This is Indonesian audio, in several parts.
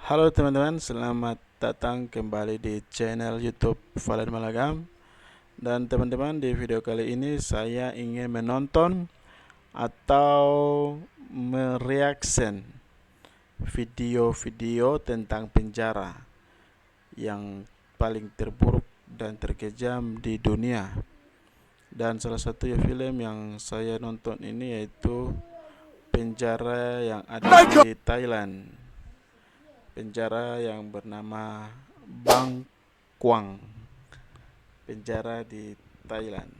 Halo teman-teman, selamat datang kembali di channel YouTube Valen Malagam. Dan teman-teman, di video kali ini saya ingin menonton atau mereaction video-video tentang penjara yang paling terburuk dan terkejam di dunia. Dan salah satu film yang saya nonton ini yaitu penjara yang ada di Thailand, penjara yang bernama Bang Kwang, penjara di Thailand.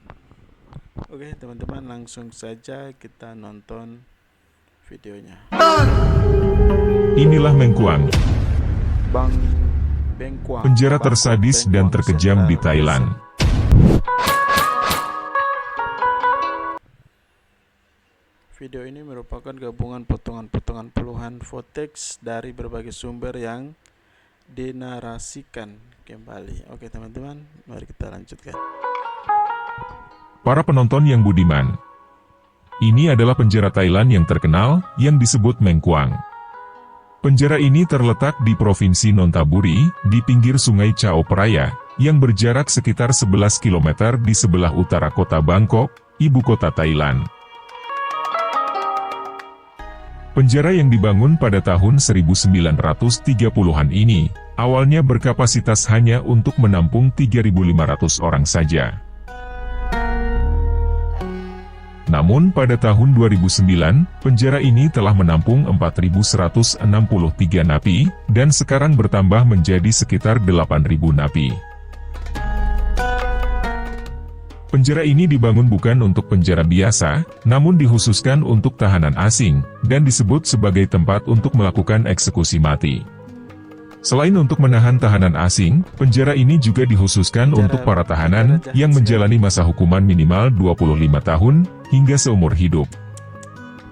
Oke teman-teman, langsung saja kita nonton videonya. Inilah Mengkuang, Bang Kwang, penjara tersadis dan terkejam di Thailand. Video ini merupakan gabungan potongan-potongan puluhan footage dari berbagai sumber yang dinarasikan kembali. Oke teman-teman, mari kita lanjutkan. Para penonton yang budiman, ini adalah penjara Thailand yang terkenal, yang disebut Mengkuang. Penjara ini terletak di Provinsi Nonthaburi, di pinggir Sungai Chao Phraya, yang berjarak sekitar 11 km di sebelah utara kota Bangkok, ibu kota Thailand. Penjara yang dibangun pada tahun 1930-an ini, awalnya berkapasitas hanya untuk menampung 3.500 orang saja. Namun pada tahun 2009, penjara ini telah menampung 4.163 napi, dan sekarang bertambah menjadi sekitar 8.000 napi. Penjara ini dibangun bukan untuk penjara biasa, namun dikhususkan untuk tahanan asing, dan disebut sebagai tempat untuk melakukan eksekusi mati. Selain untuk menahan tahanan asing, penjara ini juga dikhususkan untuk para tahanan yang menjalani masa hukuman minimal 25 tahun, hingga seumur hidup.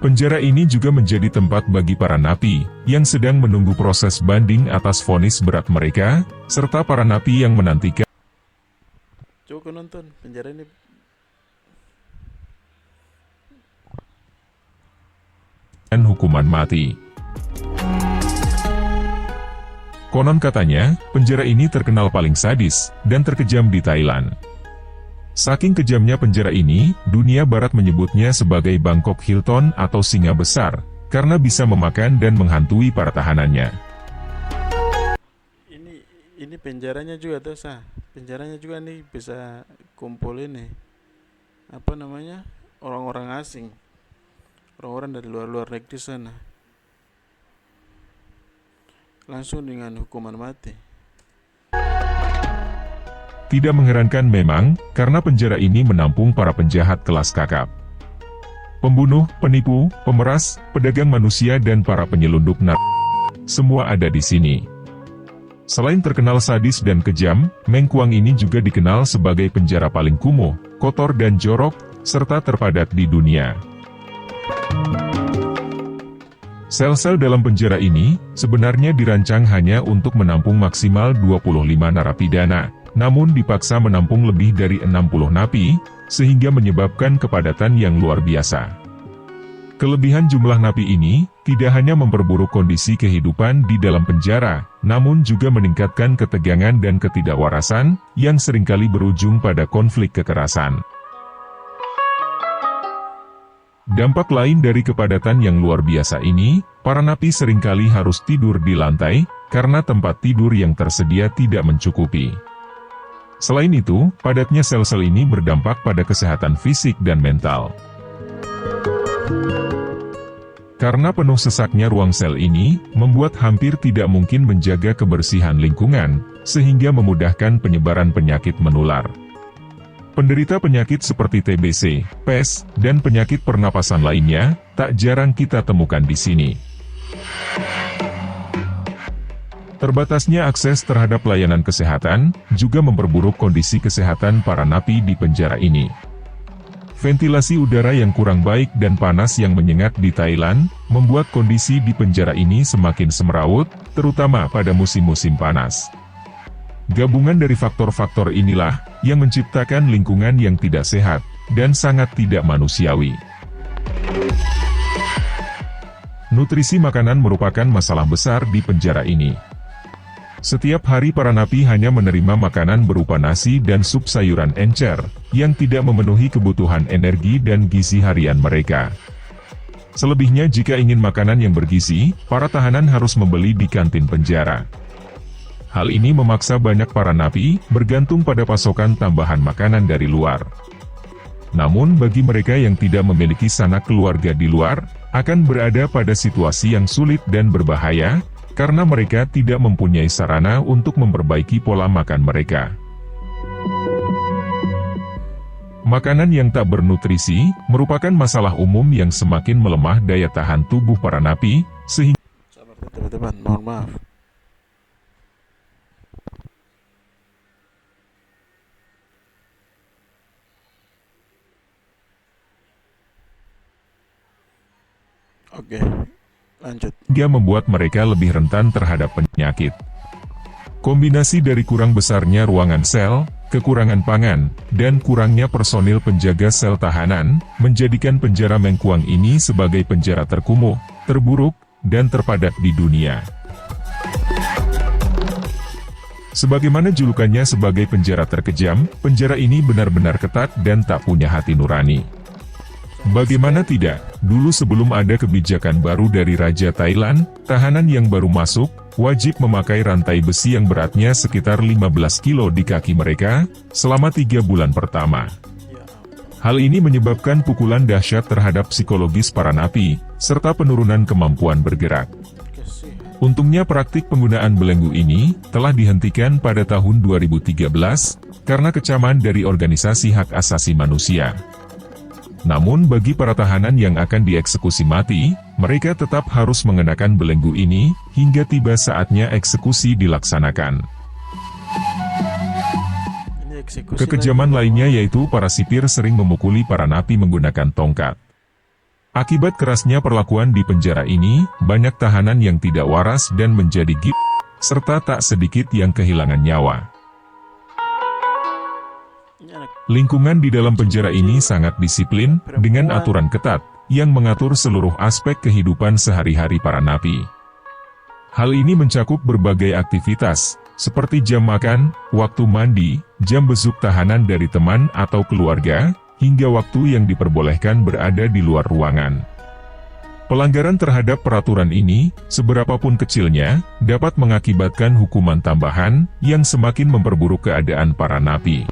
Penjara ini juga menjadi tempat bagi para napi, yang sedang menunggu proses banding atas vonis berat mereka, serta para napi yang menantikan Coba nonton penjara ini. hukuman mati. Konon katanya, penjara ini terkenal paling sadis dan terkejam di Thailand. Saking kejamnya penjara ini, dunia barat menyebutnya sebagai Bangkok Hilton atau singa besar, karena bisa memakan dan menghantui para tahanannya. Ini penjaranya juga tuh penjaranya juga nih bisa kumpul ini apa namanya, orang-orang asing, orang-orang dari luar negeri sana, langsung dengan hukuman mati. Tidak mengherankan memang, karena penjara ini menampung para penjahat kelas kakap. Pembunuh, penipu, pemeras, pedagang manusia dan para penyelundup narkoba, semua ada di sini. Selain terkenal sadis dan kejam, Mengkuang ini juga dikenal sebagai penjara paling kumuh, kotor dan jorok, serta terpadat di dunia. Sel-sel dalam penjara ini, sebenarnya dirancang hanya untuk menampung maksimal 25 narapidana, namun dipaksa menampung lebih dari 60 napi, sehingga menyebabkan kepadatan yang luar biasa. Kelebihan jumlah napi ini, tidak hanya memperburuk kondisi kehidupan di dalam penjara, namun juga meningkatkan ketegangan dan ketidakwarasan, yang seringkali berujung pada konflik kekerasan. Dampak lain dari kepadatan yang luar biasa ini, para napi seringkali harus tidur di lantai, karena tempat tidur yang tersedia tidak mencukupi. Selain itu, padatnya sel-sel ini berdampak pada kesehatan fisik dan mental. Karena penuh sesaknya ruang sel ini, membuat hampir tidak mungkin menjaga kebersihan lingkungan, sehingga memudahkan penyebaran penyakit menular. Penderita penyakit seperti TBC, PES, dan penyakit pernapasan lainnya, tak jarang kita temukan di sini. Terbatasnya akses terhadap layanan kesehatan, juga memperburuk kondisi kesehatan para napi di penjara ini. Ventilasi udara yang kurang baik dan panas yang menyengat di Thailand, membuat kondisi di penjara ini semakin semrawut, terutama pada musim-musim panas. Gabungan dari faktor-faktor inilah, yang menciptakan lingkungan yang tidak sehat, dan sangat tidak manusiawi. nutrisi makanan merupakan masalah besar di penjara ini. Setiap hari para napi hanya menerima makanan berupa nasi dan sup sayuran encer, yang tidak memenuhi kebutuhan energi dan gizi harian mereka. Selebihnya jika ingin makanan yang bergizi, para tahanan harus membeli di kantin penjara. Hal ini memaksa banyak para napi bergantung pada pasokan tambahan makanan dari luar. Namun bagi mereka yang tidak memiliki sanak keluarga di luar, akan berada pada situasi yang sulit dan berbahaya, karena mereka tidak mempunyai sarana untuk memperbaiki pola makan mereka. Makanan yang tak bernutrisi merupakan masalah umum yang semakin melemah daya tahan tubuh para napi, sehingga Sabar teman-teman, mohon maaf. Oke, lanjut. membuat mereka lebih rentan terhadap penyakit. Kombinasi dari kurang besarnya ruangan sel, kekurangan pangan, dan kurangnya personil penjaga sel tahanan, menjadikan penjara Mengkuang ini sebagai penjara terkumuh, terburuk, dan terpadat di dunia. Sebagaimana julukannya sebagai penjara terkejam, penjara ini benar-benar ketat dan tak punya hati nurani. Bagaimana tidak, dulu sebelum ada kebijakan baru dari Raja Thailand, tahanan yang baru masuk, wajib memakai rantai besi yang beratnya sekitar 15 kilo di kaki mereka, selama 3 bulan pertama. Hal ini menyebabkan pukulan dahsyat terhadap psikologis para napi, serta penurunan kemampuan bergerak. Untungnya praktik penggunaan belenggu ini, telah dihentikan pada tahun 2013, karena kecaman dari organisasi hak asasi manusia. Namun bagi para tahanan yang akan dieksekusi mati, mereka tetap harus mengenakan belenggu ini, hingga tiba saatnya eksekusi dilaksanakan. Kekejaman lainnya yaitu para sipir sering memukuli para napi menggunakan tongkat. Akibat kerasnya perlakuan di penjara ini, banyak tahanan yang tidak waras dan menjadi gila, serta tak sedikit yang kehilangan nyawa. Lingkungan di dalam penjara ini sangat disiplin, dengan aturan ketat, yang mengatur seluruh aspek kehidupan sehari-hari para napi. Hal ini mencakup berbagai aktivitas, seperti jam makan, waktu mandi, jam besuk tahanan dari teman atau keluarga, hingga waktu yang diperbolehkan berada di luar ruangan. Pelanggaran terhadap peraturan ini, seberapapun kecilnya, dapat mengakibatkan hukuman tambahan, yang semakin memperburuk keadaan para napi.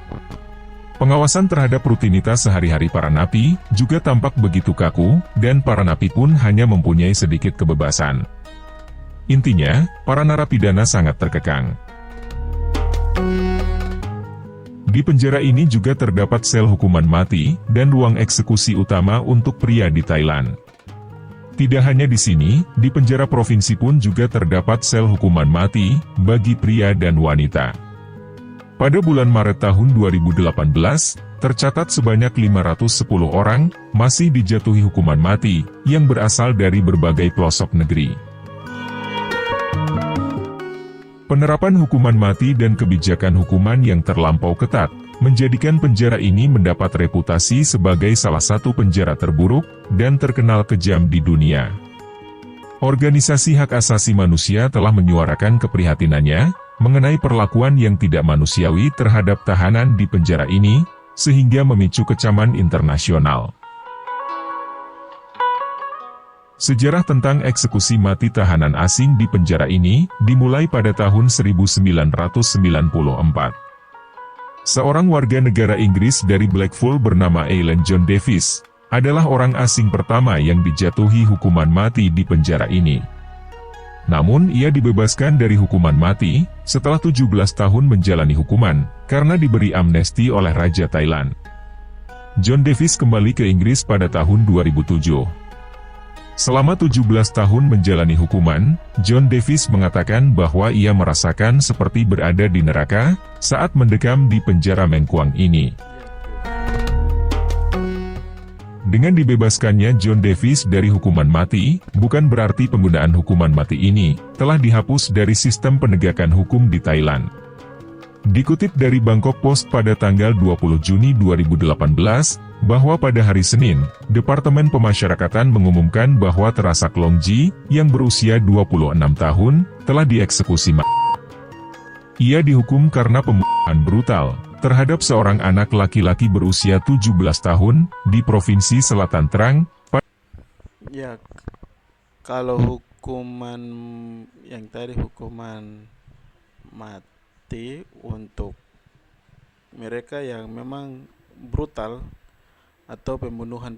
Pengawasan terhadap rutinitas sehari-hari para napi juga tampak begitu kaku, dan para napi pun hanya mempunyai sedikit kebebasan. Intinya, para narapidana sangat terkekang. Di penjara ini juga terdapat sel hukuman mati, dan ruang eksekusi utama untuk pria di Thailand. Tidak hanya di sini, di penjara provinsi pun juga terdapat sel hukuman mati, bagi pria dan wanita. Pada bulan Maret tahun 2018, tercatat sebanyak 510 orang, masih dijatuhi hukuman mati, yang berasal dari berbagai pelosok negeri. Penerapan hukuman mati dan kebijakan hukuman yang terlampau ketat, menjadikan penjara ini mendapat reputasi sebagai salah satu penjara terburuk, dan terkenal kejam di dunia. Organisasi hak asasi manusia telah menyuarakan keprihatinannya, mengenai perlakuan yang tidak manusiawi terhadap tahanan di penjara ini, sehingga memicu kecaman internasional. Sejarah tentang eksekusi mati tahanan asing di penjara ini, dimulai pada tahun 1994. Seorang warga negara Inggris dari Blackpool bernama Alan John Davis, adalah orang asing pertama yang dijatuhi hukuman mati di penjara ini. Namun ia dibebaskan dari hukuman mati, setelah 17 tahun menjalani hukuman, karena diberi amnesti oleh Raja Thailand. John Davis kembali ke Inggris pada tahun 2007. Selama 17 tahun menjalani hukuman, John Davis mengatakan bahwa ia merasakan seperti berada di neraka, saat mendekam di penjara Mengkuang ini. Dengan dibebaskannya John Davis dari hukuman mati, bukan berarti penggunaan hukuman mati ini telah dihapus dari sistem penegakan hukum di Thailand. Dikutip dari Bangkok Post pada tanggal 20 Juni 2018, bahwa pada hari Senin, Departemen Pemasyarakatan mengumumkan bahwa Terasak Longji, yang berusia 26 tahun, telah dieksekusi mati. Ia dihukum karena pembunuhan brutal terhadap seorang anak laki-laki berusia 17 tahun di Provinsi Selatan Trang. Ya, kalau hukuman yang tadi hukuman mati untuk mereka yang memang brutal atau pembunuhan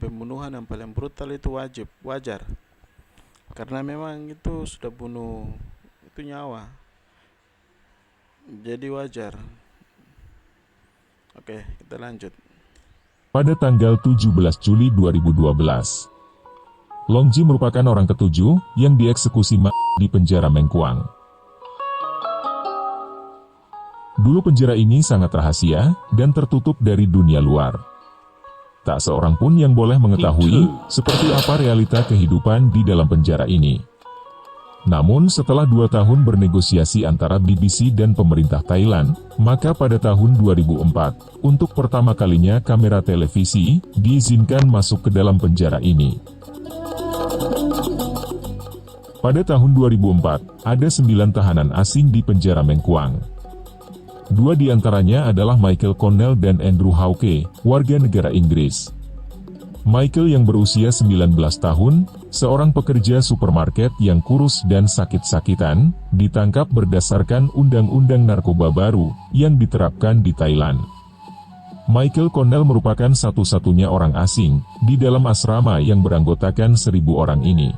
yang paling brutal itu wajar, karena memang itu sudah bunuh itu nyawa, jadi wajar. Oke, kita lanjut. Pada tanggal 17 Juli 2012, Longji merupakan orang ketujuh yang dieksekusi mati di penjara Mengkuang. Dulu penjara ini sangat rahasia dan tertutup dari dunia luar. Tak seorang pun yang boleh mengetahui seperti apa realita kehidupan di dalam penjara ini. Namun setelah 2 tahun bernegosiasi antara BBC dan pemerintah Thailand, maka pada tahun 2004, untuk pertama kalinya kamera televisi diizinkan masuk ke dalam penjara ini. Pada tahun 2004, ada 9 tahanan asing di penjara Mengkuang. 2 di antaranya adalah Michael Connell dan Andrew Hawke, warga negara Inggris. Michael yang berusia 19 tahun, seorang pekerja supermarket yang kurus dan sakit-sakitan, ditangkap berdasarkan undang-undang narkoba baru yang diterapkan di Thailand. Michael Connell merupakan satu-satunya orang asing di dalam asrama yang beranggotakan 1.000 orang ini.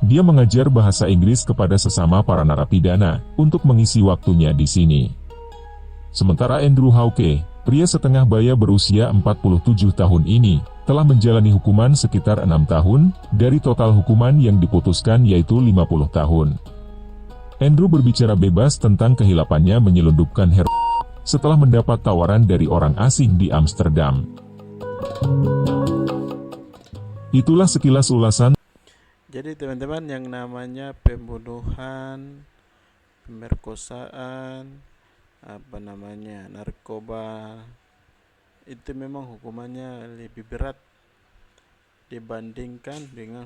Dia mengajar bahasa Inggris kepada sesama para narapidana untuk mengisi waktunya di sini. Sementara Andrew Hawke, pria setengah baya berusia 47 tahun ini, telah menjalani hukuman sekitar 6 tahun, dari total hukuman yang diputuskan yaitu 50 tahun. Andrew berbicara bebas tentang kehilapannya menyelundupkan heroin setelah mendapat tawaran dari orang asing di Amsterdam. Itulah sekilas ulasan. Jadi teman-teman, yang namanya pembunuhan, pemerkosaan, narkoba, itu memang hukumannya lebih berat dibandingkan dengan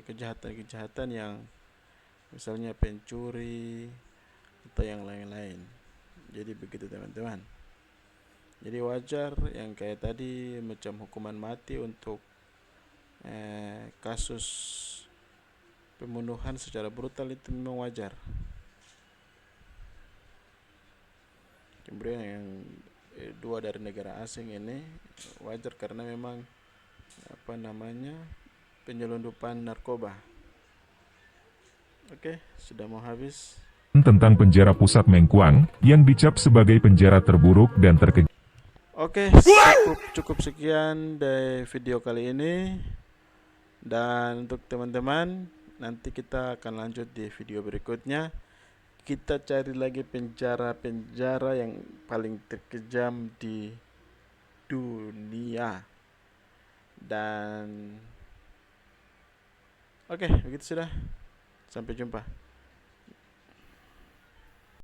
kejahatan-kejahatan yang misalnya pencuri atau yang lain-lain. Jadi begitu teman-teman. Jadi wajar yang kayak tadi macam hukuman mati untuk kasus pembunuhan secara brutal itu memang wajar. Kemudian yang 2 dari negara asing ini wajar karena memang penyelundupan narkoba. Oke, sudah mau habis. Tentang penjara pusat Mengkuang yang dicap sebagai penjara terburuk dan terkejut. Oke, cukup sekian dari video kali ini. Dan untuk teman-teman, nanti kita akan lanjut di video berikutnya. Kita cari lagi penjara-penjara yang paling terkejam di dunia. Dan oke, begitu sudah. Sampai jumpa.